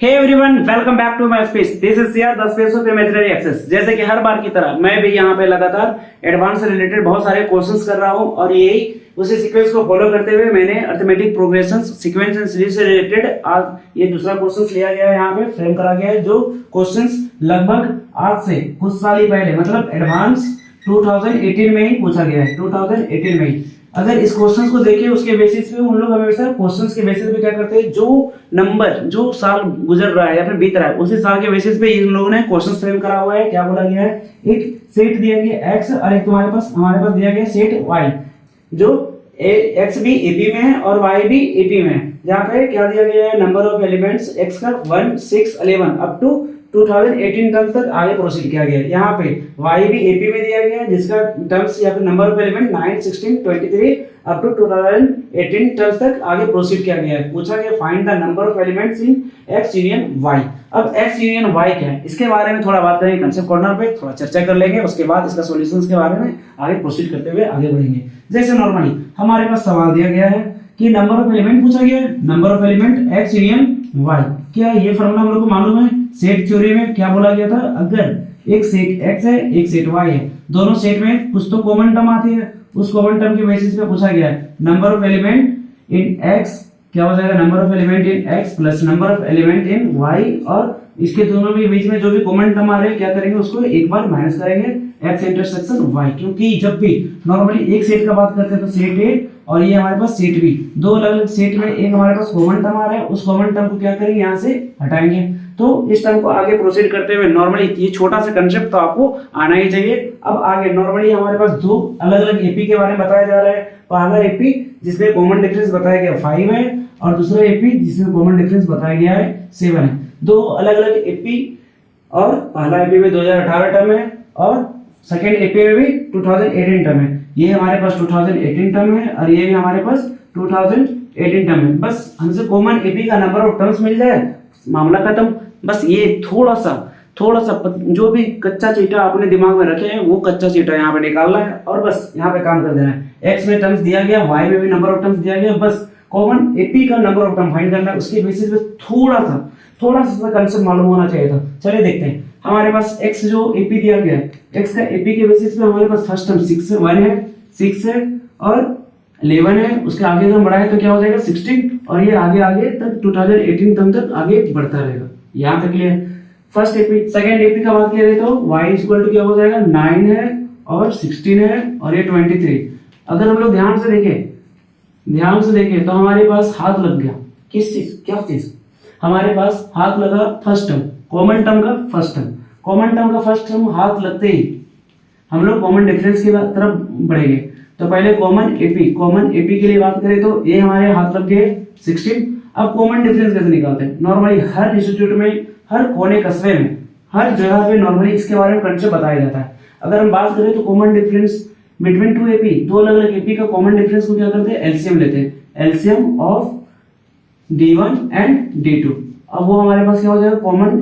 Hey everyone, welcome back to my space. This is Siya 10 page of imaginary axes. जैसे कि हर बार की तरह मैं भी यहाँ पे लगातार एडवांस से रिलेटेड बहुत सारे क्वेश्चंस कर रहा हूँ और यही उसी सीक्वेंस को फॉलो करते हुए मैंने arithmetic progression sequence and series से रिलेटेड आज ये दूसरा क्वेश्चन लिया गया है, यहाँ पे फ्रेम करा गया है, जो क्वेश्चंस लगभग आज से कुछ साल ही पहले मतलब एडवांस 2018 में ही पूछा गया है। 2018 में ही अगर इस क्वेश्चंस को देखें उसके बेसिस पे उन लोग हमेशा क्वेश्चंस के बेसिस पे क्या करते हैं, जो नंबर जो साल गुजर रहा है या फिर बीत रहा है उसी साल के बेसिस पे इन लोगों ने क्वेश्चंस फ्रेम करा हुआ है। क्या बोला गया है, एक सेट दिया गया x और एक हमारे पास दिया गया सेट y, जो x भी AP में है और y भी AP में है। जहाँ पे क्या दिया गया है, नंबर ऑफ एलिमेंट्स x का 1, 6, 11 अप टू 2018 टर्म्स तक आगे प्रोसीड किया गया है। यहाँ पे y भी AP में दिया गया है जिसका टर्म्स या फिर number of element 9, 16, 23 up to 2018 terms तक आगे प्रोसीड किया गया है। पूछा गया find the number of elements in x union y। अब x यूनियन y क्या है, इसके बारे में थोड़ा बात करेंगे, कंसेप्ट कॉर्नर पे थोड़ा चर्चा कर लेंगे, उसके बाद इसका सॉल्यूशंस के बारे में आगे प्रोसीड करते हुए आगे बढ़ेंगे। जैसे नॉर्मली हमारे पास सवाल दिया गया है कि नंबर ऑफ एलिमेंट पूछा गया है, number of element x union y। क्या ये फॉर्मूला हम लोग को मालूम है? सेट थ्योरी में क्या बोला गया था, अगर एक सेट x है एक सेट y है, दोनों सेट में कुछ तो कॉमन टर्म आती है, उस कॉमन टर्म के बेसिस पे पूछा गया है number of element in x क्या हो जाएगा, number of element in x plus number of element in y, और इसके दोनों के बीच में जो भी कॉमन टर्म आ रहे हैं क्या करेंगे, उसको एक बार माइनस करेंगे x इंटरसेक्शन y। क्योंकि जब भी नॉर्मली एक सेट का बात करते हैं तो सेट A और ये हमारे पास सेट B, दो अलग अलग सेट में एक हमारे पास कॉमन टर्म आ रहा है, उस कॉमन टर्म को क्या करेंगे, यहाँ से हटाएंगे। तो इस टर्म को आगे प्रोसीड करते हुए नॉर्मली ये छोटा सा कंसेप्ट तो आपको आना ही चाहिए। अब आगे नॉर्मली हमारे पास दो अलग अलग एपी के बारे में बताया जा रहा है। पहला एपी जिसमें कॉमन डिफरेंस बताया गया 5 है और दूसरा एपी जिसमें कॉमन डिफरेंस बताया गया है 7 है। दो अलग अलग एपी और पहला एपी में 2018 टर्म है और सेकेंड एपी में भी 2018 टर्म है। ये हमारे पास 2018 टर्म है और ये भी हमारे पास 2018 टर्म है। बस हमसे कॉमन एपी का नंबर ऑफ टर्म्स मिल जाए, मामला खत्म। बस ये थोड़ा सा जो भी कच्चा चीटा आपने दिमाग में रखे हैं वो कच्चा चीटा यहाँ पे निकालना है और बस यहाँ पे काम कर देना है। एक्स में टर्म्स दिया गया, वाई में भी नंबर ऑफ टर्म्स दिया गया, बस कॉमन एपी का नंबर ऑफ टर्म फाइंड करना है। उसके बेसिस पे थोड़ा सा कंसेप्ट मालूम होना चाहिए था। चलिए देखते हैं। हमारे पास x जो एपी दिया गया है, x का एपी के बेसिस पे हमारे पास फर्स्ट टर्म 6 है और 11 है, उसके आगे अगर बढ़ाए तो क्या हो जाएगा 16 और ये आगे तक 2018 टर्म तक आगे बढ़ता रहेगा। यहाँ तक clear. First AP second AP का बात करें तो y इक्वल टू क्या हो जाएगा 9 है और 16 है और ये 23। अगर हम लोग ध्यान से देखें तो हमारे पास हाथ लग गया किस चीज, क्या चीज, हमारे पास हाथ लगा फर्स्ट टर्म, कॉमन टर्म का फर्स्ट टर्म हाथ लगते ही हम लोग कॉमन डिफरेंस की तरफ बढ़ेंगे। तो पहले कॉमन एपी के लिए बात करें तो ये हमारे हाथ लग गए 16। अब कॉमन डिफरेंस कैसे निकालते हैं, नॉर्मली हर इंस्टीट्यूट में, हर कोने कस्बे में, हर जगह पे नॉर्मली इसके बारे में कंसेप्ट बताया जाता है। अगर हम बात करें तो common difference between two AP, दो अलग अलग एपी का कॉमन डिफरेंस को क्या करते हैं, एलसीएम लेते हैं, LCM of D1 and D2। अब वो हमारे पास क्या हो जाएगा, common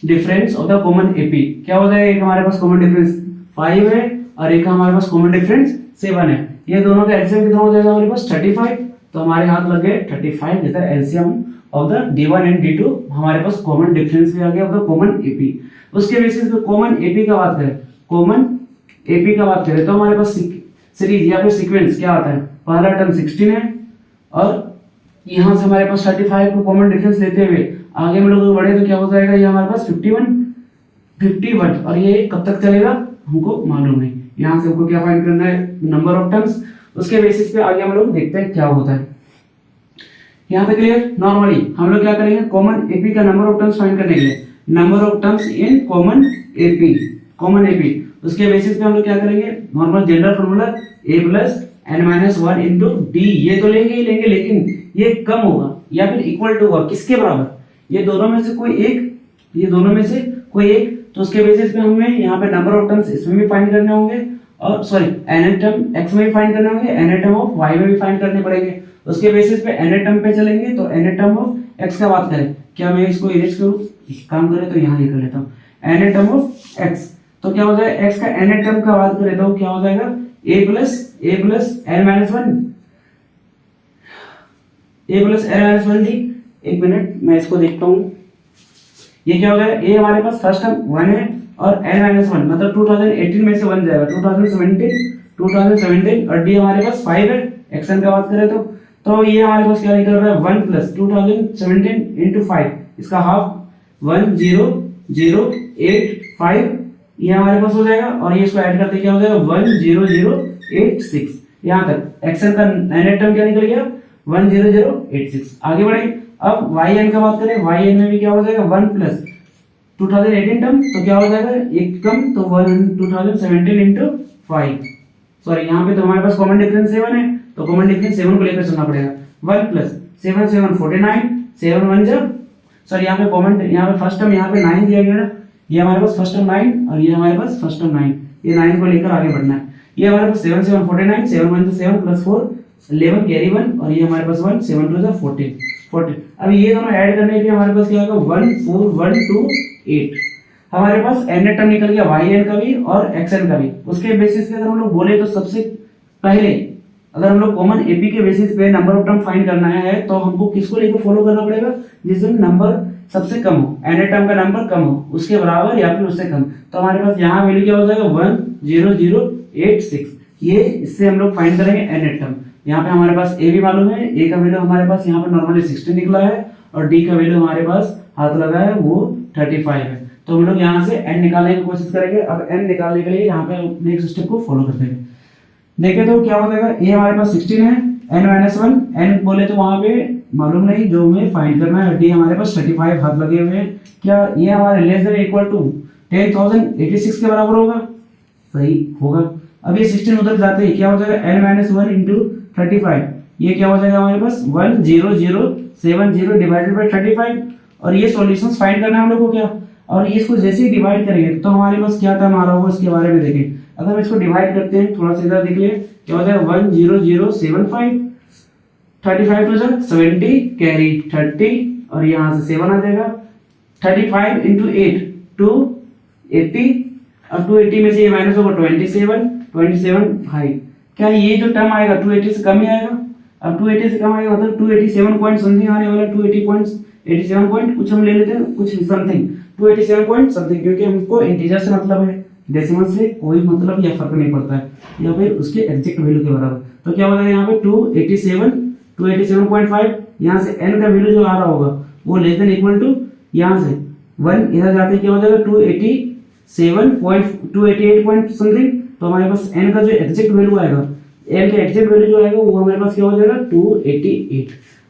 difference of the common AP क्या हो जाएगा, एक हमारे पास कॉमन डिफरेंस 5 है और एक हमारे पास कॉमन डिफरेंस 7 है। ये दोनों का एलसीएम कितना हो जाएगा हमारे पास 35। तो हमारे हाथ लग गए 35 is the LCM of the D1 and D2। हमारे पास कॉमन डिफरेंस भी आ गया ऑफ द कॉमन एपी। उसके बेसिस पे कॉमन एपी का बात करें तो हमारे पास सीरीज या फिर सीक्वेंस क्या आता है, पहला टर्म 16 है और यहाँ से हमारे पास 35 को कॉमन डिफरेंस लेते हुए आगे हम लोग बढ़े तो क्या हो जाएगा, ये हमारे पास 51 और ये कब तक चलेगा हमको मालूम है। यहाँ से हमको क्या फाइंड करना है, नंबर ऑफ टर्म्स। उसके बेसिस पे आगे हम लोग देखते हैं क्या होता है। यहाँ पे क्लियर। नॉर्मली हम लोग क्या करेंगे, कॉमन एपी का नंबर ऑफ टर्म्स फाइंड करने के लिए number of terms in common AP, उसके बेसिस पे हम लोग क्या करेंगे, normal general formula a plus n-1 into D. ये तो लेंगे ही लेंगे, लेकिन ये कम होगा या फिर इक्वल टू होगा किसके बराबर, ये दोनों में से कोई एक। तो उसके बेसिस पे हमें यहाँ पे नंबर ऑफ टर्म्स इसमें भी फाइंड करने होंगे और सॉरी nth टर्म x में भी फाइंड करने होंगे, nth टर्म ऑफ y में भी फाइंड करने पड़ेंगे। उसके बेसिस पे nth टर्म पे चलेंगे तो nth टर्म ऑफ x का बात करें, क्या मैं इसको इरेज करूं, काम करें तो यहाँ ये कर लेता हूँ, nth टर्म ऑफ x। तो क्या हो जाएगा, x का nth टर्म का बात करें तो क्या हो जाएगा a प्लस n-1 d। एक मिनट मैं इसको देखता हूँ। ये क्या हो जाएगा, ए हमारे पास फर्स्ट टर्म 1 है और n माइनस 1 मतलब 2018 में से 1 जाएगा 2017 और डी हमारे पास 5 है, एक्शन का बात करें तो ये हमारे पास क्या निकल रहा है 1 प्लस 2017 इंटू 5, इसका हाफ 10085 ये हमारे पास हो जाएगा और ये इसको ऐड करते क्या हो जाएगा 10086। यहाँ तक एक्शन का नेट टर्म क्या निकल गया 10086। आगे बढ़े, अब yn का बात करें, yn में भी क्या हो जाएगा 1 प्लस 2018 टर्म तो क्या हो जाएगा एक कम तो 2017 इंटू 5, सॉरी यहाँ पे तो हमारे पास कॉमन डिफरेंस 7 है तो कॉमन डिफरेंस 7 को लेकर चलना पड़ेगा 1 प्लस 7 7 49 7 1 जब सॉरी यहाँ पे कॉमन यहाँ पे फर्स्ट टर्म यहाँ पे 9 दिया गया ना, ये हमारे पास फर्स्ट टर्म 9 और ये हमारे पास फर्स्ट टर्म 9, ये 9 को लेकर आगे बढ़ना है। ये हमारे पास 7 7 49 7 1 7 प्लस 4 11 कैरी 1 और ये हमारे पास 1 7 2 14। अब ये दोनों ऐड करने के हमारे पास क्या होगा 1 4 1 2 8। हमारे पास n टर्म निकल गया yn का भी और xn का भी। उसके बेसिस पे अगर हम लोग बोले तो सबसे पहले अगर हम लोग कॉमन एपी के बेसिस पे नंबर ऑफ टर्म फाइंड करना है तो हमको किसको लेकर फॉलो करना पड़ेगा, जिसमें नंबर सबसे कम हो, n टर्म का नंबर कम हो उसके बराबर या फिर उससे कम। तो हमारे पास यहाँ वैल्यू क्या हो जाएगा 10086, ये इससे हम लोग फाइंड करेंगे n टर्म। यहाँ पे हमारे पास a भी मालूम है, a का वैल्यू हमारे पास यहाँ पे नॉर्मली 16 निकला है और d का वैल्यू हमारे पास हाथ लगा है वो 35 है। तो हम लोग यहाँ से n निकालने की कोशिश करेंगे। अब n निकालने के लिए यहाँ पे नेक्स्ट स्टेप को फॉलो करते हैं। देखें तो क्या हो जाएगा, a हमारे पास 16 है, n माइनस 1 n बोले तो वहां पे मालूम नहीं जो हमें फाइंड करना है। d हमारे पास 35 हाथ लगे हुए हैं, क्या ये हमारे लेस देन इक्वल टू 10,086 के बराबर होगा, सही होगा। अब ये 16 उधर जाते ही क्या हो जाएगा n माइनस 1 इंटू 35, ये क्या हो जाएगा हमारे पास 10070 डिवाइडेड बाई 35 और ये सॉल्यूशंस फाइंड करना है हम लोग को क्या, और इसको जैसे ही डिवाइड करेंगे तो हमारे पास क्या टर्म आ रहा होगा इसके बारे में देखें। अगर हम इसको डिवाइड करते हैं थोड़ा सा इधर देख लिए क्या हो जाएगा 10075 35 टू 70 कैरी 30 और यहाँ से 7 आ जाएगा 35 इंटू 8 280, अब 280 में से ये माइनस होगा 27 भाई, क्या ये जो टर्म आएगा 280 से कम ही आएगा। अब 280 से कम आएगा मतलब 287 पॉइंट समथिंग आने वाला, 280 पॉइंट कुछ हम ले लेते हैं कुछ समथिंग 287 पॉइंट समथिंग, क्योंकि हमको इंटीजर से मतलब है, डेसिमल से कोई मतलब या फर्क नहीं पड़ता है, या फिर उसके एग्जैक्ट वैल्यू के बराबर। तो क्या हो जाएगा यहाँ पे 287.5, यहाँ से n का वैल्यू जो आ रहा होगा वो लेस देन इक्वल टू यहाँ से 1 इधर जाते क्या हो जाएगा 288 पॉइंट समथिंग। तो हमारे पास n का जो एग्जैक्ट वैल्यू आएगा, n का एग्जैक्ट वैल्यू जो आएगा वो हमारे पास क्या हो जाएगा 288।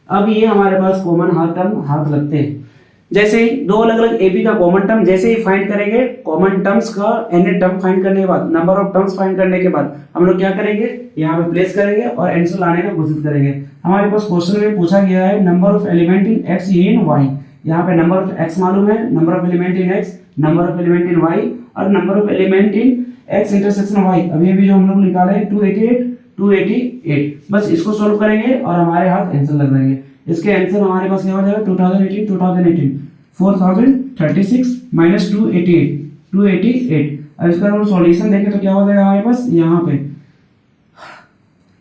अब ये हमारे पास कॉमन हाथ लगते हैं। जैसे ही दो अलग अलग एपी का कॉमन टर्म जैसे ही फाइंड करेंगे, कॉमन टर्म्स का n टर्म फाइंड करने के बाद, नंबर ऑफ टर्म्स फाइंड करने के बाद हम लोग क्या करेंगे यहाँ पे प्लेस करेंगे और आंसर लाने का कोशिश करेंगे। हमारे पास क्वेश्चन में पूछा गया है number of element in x in y, यहाँ पे नंबर ऑफ x मालूम है, number of element in x, number of element in y और number of element in x intersection y। अभी भी जो हम लोग निकाले हैं 288, बस इसको सोल्व करेंगे और हमारे हाथ आंसर लग जाएंगे। इसके आंसर हमारे पास क्या हो जाएगा 2018 4036 माइनस 288। अब इसका हम सॉल्यूशन देखें तो क्या हो जाएगा हमारे पास यहाँ पे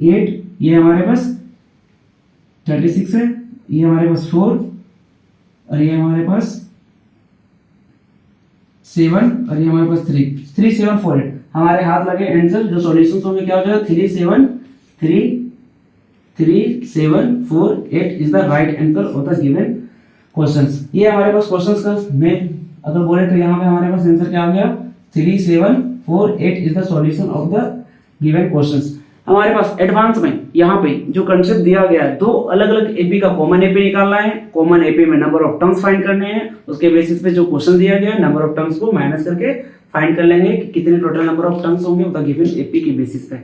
8, ये हमारे पास 36 है, ये हमारे पास 4 और ये हमारे पास 7 और ये हमारे पास 3748 हमारे हाथ लगे। आंसर जो सॉल्यूशंस होंगे क्या हो जाएगा 3748 is the right answer of the given questions. ये हमारे पास क्वेश्चंस का मैं अगर बोले तो यहाँ पे हमारे पास आंसर क्या आ गया 3748 is the solution of the given questions. हमारे पास एडवांस में यहाँ पे जो कंसेप्ट दिया गया है, दो अलग अलग एपी का कॉमन एपी निकालना है, कॉमन एपी में नंबर ऑफ टर्म्स फाइंड करने हैं, उसके बेसिस पे जो क्वेश्चन दिया गया है नंबर ऑफ टर्म्स को माइनस करके फाइंड कर लेंगे कि कितने टोटल नंबर ऑफ टर्म्स होंगे द गिवन एपी के बेसिस पे।